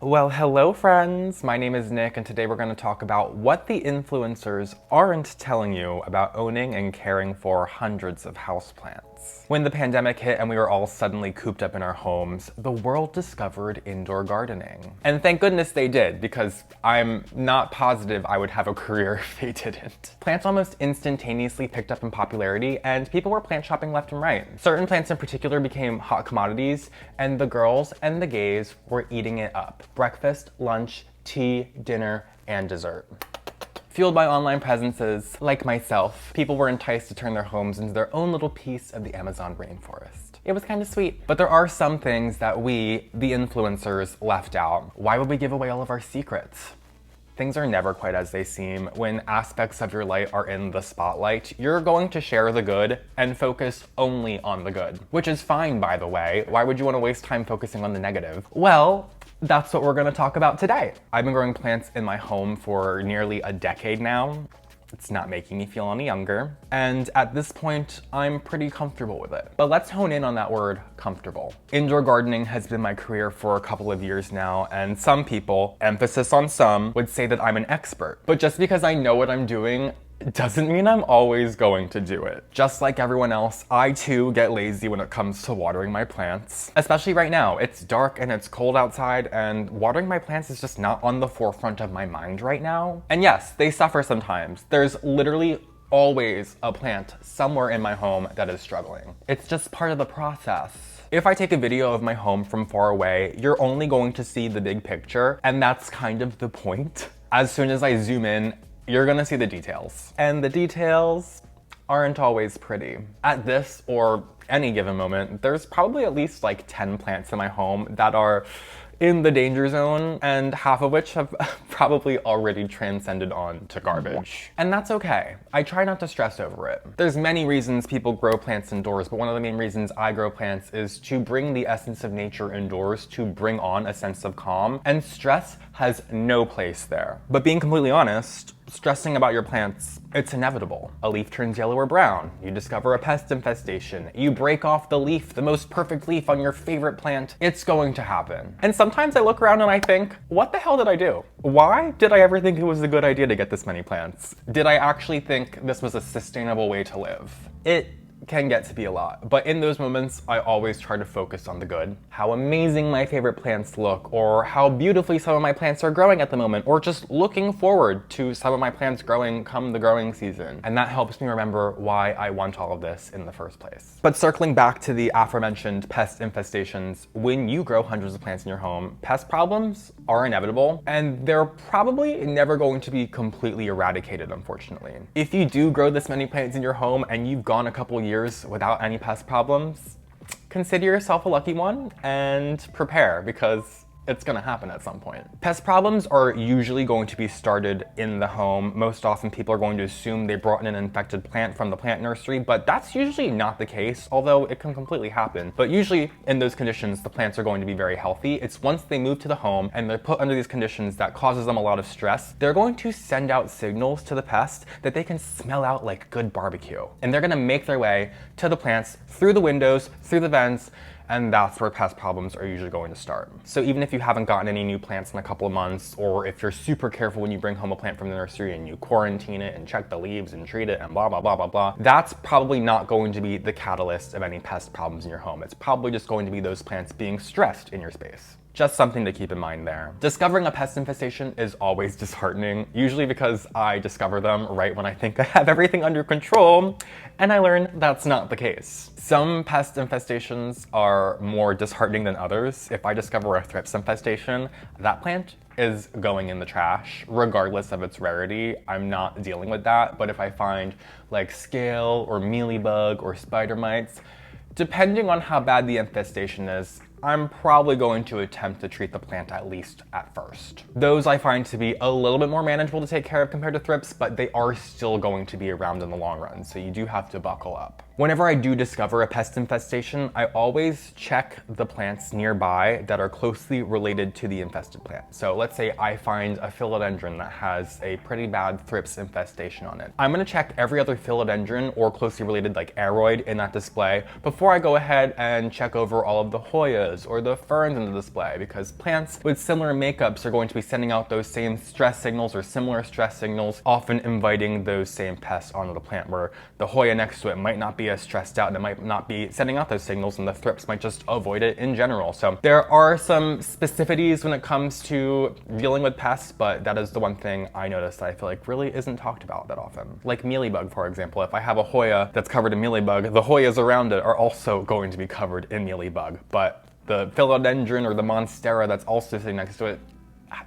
Well, hello friends! My name is Nick and today we're going to talk about what the influencers aren't telling you about owning and caring for hundreds of houseplants. When the pandemic hit and we were all suddenly cooped up in our homes, the world discovered indoor gardening. And thank goodness they did, because I'm not positive I would have a career if they didn't. Plants almost instantaneously picked up in popularity and people were plant shopping left and right. Certain plants in particular became hot commodities and the girls and the gays were eating it up. Breakfast, lunch, tea, dinner, and dessert. Fueled by online presences like myself, people were enticed to turn their homes into their own little piece of the Amazon rainforest. It was kind of sweet. But there are some things that we, the influencers, left out. Why would we give away all of our secrets? Things are never quite as they seem. When aspects of your life are in the spotlight, you're going to share the good and focus only on the good. Which is fine, by the way. Why would you want to waste time focusing on the negative? Well, that's what we're going to talk about today. I've been growing plants in my home for nearly a decade now. It's not making me feel any younger. And at this point, I'm pretty comfortable with it. But let's hone in on that word, comfortable. Indoor gardening has been my career for a couple of years now, and some people, emphasis on some, would say that I'm an expert. But just because I know what I'm doing, doesn't mean I'm always going to do it. Just like everyone else, I too get lazy when it comes to watering my plants. Especially right now, it's dark and it's cold outside and watering my plants is just not on the forefront of my mind right now. And yes, they suffer sometimes. There's literally always a plant somewhere in my home that is struggling. It's just part of the process. If I take a video of my home from far away, you're only going to see the big picture, and that's kind of the point. As soon as I zoom in, you're gonna see the details. And the details aren't always pretty. At this or any given moment, there's probably at least like 10 plants in my home that are in the danger zone, and half of which have probably already transcended on to garbage. And that's okay. I try not to stress over it. There's many reasons people grow plants indoors, but one of the main reasons I grow plants is to bring the essence of nature indoors, to bring on a sense of calm, and stress has no place there. But being completely honest, stressing about your plants, it's inevitable. A leaf turns yellow or brown. You discover a pest infestation. You break off the leaf, the most perfect leaf on your favorite plant. It's going to happen. And sometimes I look around and I think, what the hell did I do? Why did I ever think it was a good idea to get this many plants? Did I actually think this was a sustainable way to live? It can get to be a lot, but in those moments, I always try to focus on the good. How amazing my favorite plants look, or how beautifully some of my plants are growing at the moment, or just looking forward to some of my plants growing come the growing season. And that helps me remember why I want all of this in the first place. But circling back to the aforementioned pest infestations, when you grow hundreds of plants in your home, pest problems are inevitable, and they're probably never going to be completely eradicated, unfortunately. If you do grow this many plants in your home and you've gone a couple years without any pest problems, consider yourself a lucky one and prepare, because it's gonna happen at some point. Pest problems are usually going to be started in the home. Most often people are going to assume they brought in an infected plant from the plant nursery, but that's usually not the case, although it can completely happen. But usually in those conditions, the plants are going to be very healthy. It's once they move to the home and they're put under these conditions that causes them a lot of stress, they're going to send out signals to the pest that they can smell out like good barbecue. And they're gonna make their way to the plants through the windows, through the vents, and that's where pest problems are usually going to start. So even if you haven't gotten any new plants in a couple of months, or if you're super careful when you bring home a plant from the nursery and you quarantine it and check the leaves and treat it and blah, blah, blah, blah, blah, that's probably not going to be the catalyst of any pest problems in your home. It's probably just going to be those plants being stressed in your space. Just something to keep in mind there. Discovering a pest infestation is always disheartening, usually because I discover them right when I think I have everything under control, and I learn that's not the case. Some pest infestations are more disheartening than others. If I discover a thrips infestation, that plant is going in the trash, regardless of its rarity. I'm not dealing with that, but if I find like scale or mealybug or spider mites, depending on how bad the infestation is, I'm probably going to attempt to treat the plant at least at first. Those I find to be a little bit more manageable to take care of compared to thrips, but they are still going to be around in the long run, so you do have to buckle up. Whenever I do discover a pest infestation, I always check the plants nearby that are closely related to the infested plant. So let's say I find a philodendron that has a pretty bad thrips infestation on it. I'm gonna check every other philodendron or closely related like aroid in that display before I go ahead and check over all of the Hoyas, dahlias or the ferns in the display, because plants with similar makeups are going to be sending out those same stress signals or similar stress signals, often inviting those same pests onto the plant, where the Hoya next to it might not be as stressed out and it might not be sending out those signals, and the thrips might just avoid it in general. So there are some specificities when it comes to dealing with pests, but that is the one thing I noticed that I feel like really isn't talked about that often. Like mealybug, for example. If I have a Hoya that's covered in mealybug, the Hoyas around it are also going to be covered in mealybug, but the philodendron or the monstera that's also sitting next to it,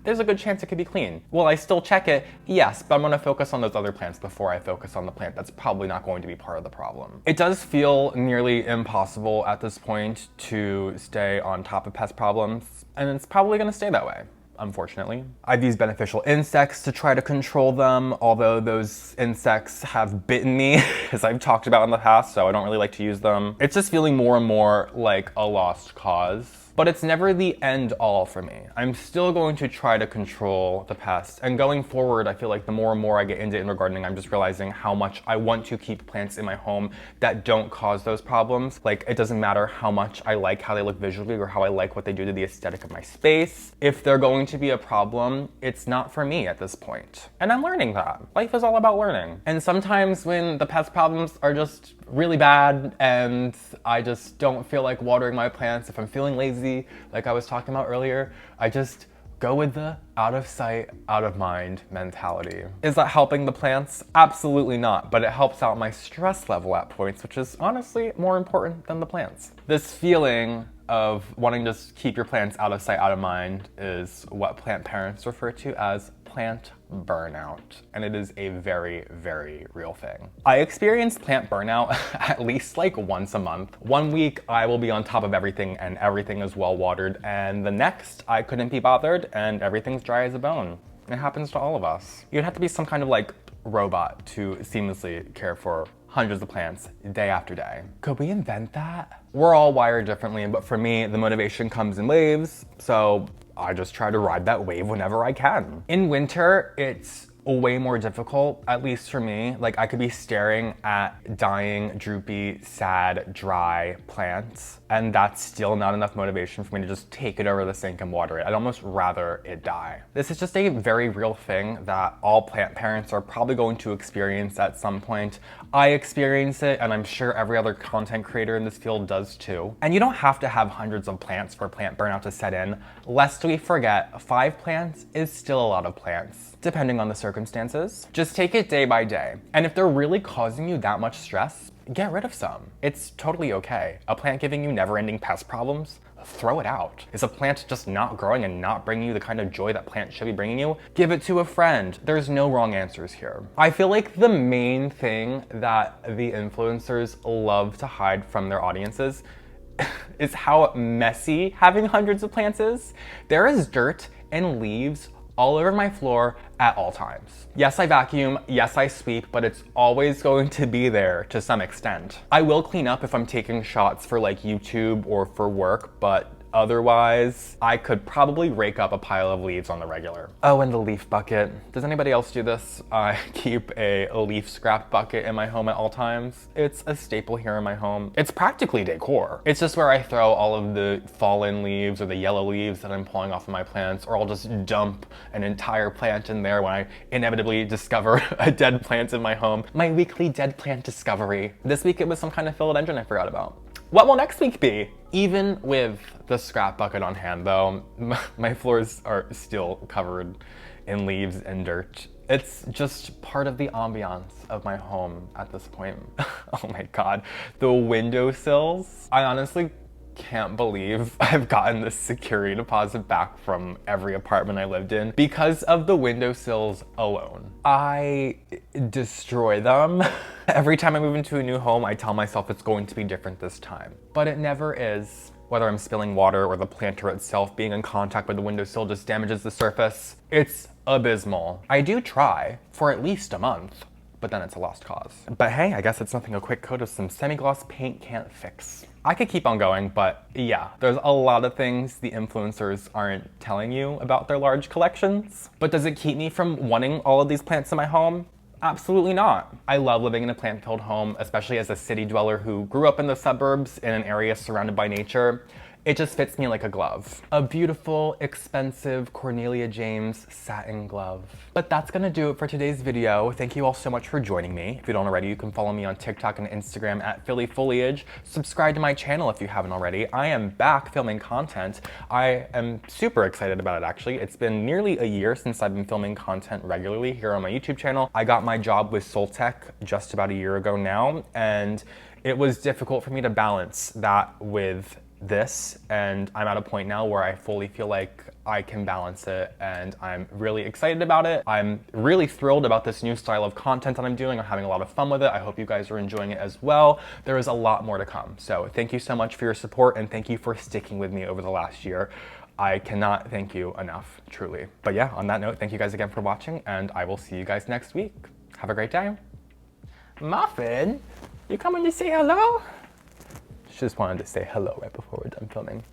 there's a good chance it could be clean. Will I still check it? Yes, but I'm gonna focus on those other plants before I focus on the plant that's probably not going to be part of the problem. It does feel nearly impossible at this point to stay on top of pest problems, and it's probably gonna stay that way, unfortunately. I've used beneficial insects to try to control them, although those insects have bitten me, as I've talked about in the past, so I don't really like to use them. It's just feeling more and more like a lost cause. But it's never the end all for me. I'm still going to try to control the pests. And going forward, I feel like the more and more I get into indoor gardening, I'm just realizing how much I want to keep plants in my home that don't cause those problems. Like, it doesn't matter how much I like how they look visually or how I like what they do to the aesthetic of my space. If they're going to be a problem, it's not for me at this point. And I'm learning that. Life is all about learning. And sometimes when the pest problems are just really bad and I just don't feel like watering my plants, if I'm feeling lazy, like I was talking about earlier, I just go with the out of sight, out of mind mentality. Is that helping the plants? Absolutely not, but it helps out my stress level at points, which is honestly more important than the plants. This feeling of wanting to just keep your plants out of sight, out of mind is what plant parents refer to as plant burnout, and it is a very, very real thing. I experience plant burnout at least like once a month. One week I will be on top of everything and everything is well watered, and the next I couldn't be bothered and everything's dry as a bone. It happens to all of us. You'd have to be some kind of like robot to seamlessly care for hundreds of plants day after day. Could we invent that? We're all wired differently, but for me, the motivation comes in waves, so I just try to ride that wave whenever I can. In winter, it's way more difficult, at least for me. Like, I could be staring at dying, droopy, sad, dry plants, and that's still not enough motivation for me to just take it over the sink and water it. I'd almost rather it die. This is just a very real thing that all plant parents are probably going to experience at some point. I experience it, and I'm sure every other content creator in this field does too. And you don't have to have hundreds of plants for plant burnout to set in. Lest we forget, 5 plants is still a lot of plants, depending on the circumstances. Just take it day by day. And if they're really causing you that much stress, get rid of some. It's totally okay. A plant giving you never-ending pest problems? Throw it out. Is a plant just not growing and not bringing you the kind of joy that plants should be bringing you? Give it to a friend. There's no wrong answers here. I feel like the main thing that the influencers love to hide from their audiences is how messy having hundreds of plants is. There is dirt and leaves all over my floor at all times. Yes, I vacuum, yes, I sweep, but it's always going to be there to some extent. I will clean up if I'm taking shots for like YouTube or for work, but otherwise, I could probably rake up a pile of leaves on the regular. Oh, and the leaf bucket. Does anybody else do this? I keep a leaf scrap bucket in my home at all times. It's a staple here in my home. It's practically decor. It's just where I throw all of the fallen leaves or the yellow leaves that I'm pulling off of my plants, or I'll just dump an entire plant in there when I inevitably discover a dead plant in my home. My weekly dead plant discovery. This week it was some kind of philodendron I forgot about. What will next week be? Even with the scrap bucket on hand though, my floors are still covered in leaves and dirt. It's just part of the ambiance of my home at this point. Oh my God, the windowsills. I honestly can't believe I've gotten this security deposit back from every apartment I lived in because of the windowsills alone. I destroy them. Every time I move into a new home, I tell myself it's going to be different this time, but it never is. Whether I'm spilling water or the planter itself being in contact with the windowsill just damages the surface, it's abysmal. I do try for at least a month, but then it's a lost cause. But hey, I guess it's nothing a quick coat of some semi-gloss paint can't fix. I could keep on going, but yeah, there's a lot of things the influencers aren't telling you about their large collections. But does it keep me from wanting all of these plants in my home? Absolutely not. I love living in a plant-filled home, especially as a city dweller who grew up in the suburbs in an area surrounded by nature. It just fits me like a glove. A beautiful, expensive Cornelia James satin glove. But that's gonna do it for today's video. Thank you all so much for joining me. If you don't already, you can follow me on TikTok and Instagram at phillyfoliage. Subscribe to my channel if you haven't already. I am back filming content. I am super excited about it actually. It's been nearly a year since I've been filming content regularly here on my YouTube channel. I got my job with Soltech just about a year ago now, and it was difficult for me to balance that with this, and I'm at a point now where I fully feel like I can balance it, and I'm really excited about it. I'm really thrilled about this new style of content that I'm doing. I'm having a lot of fun with it. I hope you guys are enjoying it as well. There is a lot more to come. So thank you so much for your support, and thank you for sticking with me over the last year. I cannot thank you enough, truly. But yeah, on that note, thank you guys again for watching, and I will see you guys next week. Have a great day. Muffin, you coming to say hello? She just wanted to say hello right before we're done filming.